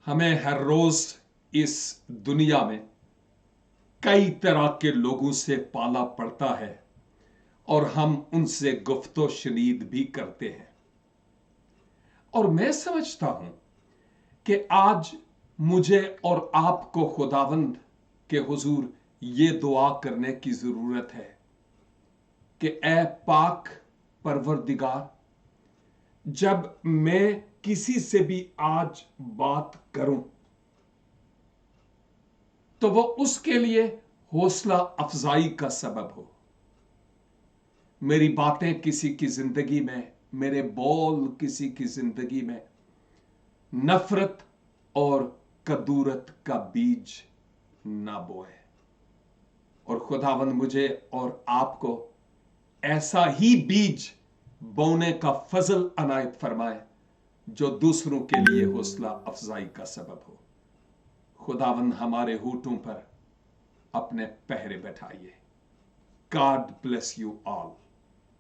हमें हर रोज इस दुनिया में कई तरह के लोगों से पाला पड़ता है और हम उनसे गुफ्तो शनीद भी करते हैं। और मैं समझता हूं कि आज मुझे और आपको खुदावंद के हुजूर ये दुआ करने की जरूरत है कि ए पाक परवरदिगार, जब मैं किसी से भी आज बात करूं तो वो उसके लिए हौसला अफजाई का सबब हो। मेरी बातें किसी की जिंदगी में, मेरे बोल किसी की जिंदगी में नफरत और कदूरत का बीज ना बोए। और खुदावंद मुझे और आपको ऐसा ही बीज बोने का फजल अनायत फरमाए जो दूसरों के लिए हौसला अफजाई का सबब हो। खुदावंद हमारे होठों पर अपने पहरे बैठाइए। God bless you all.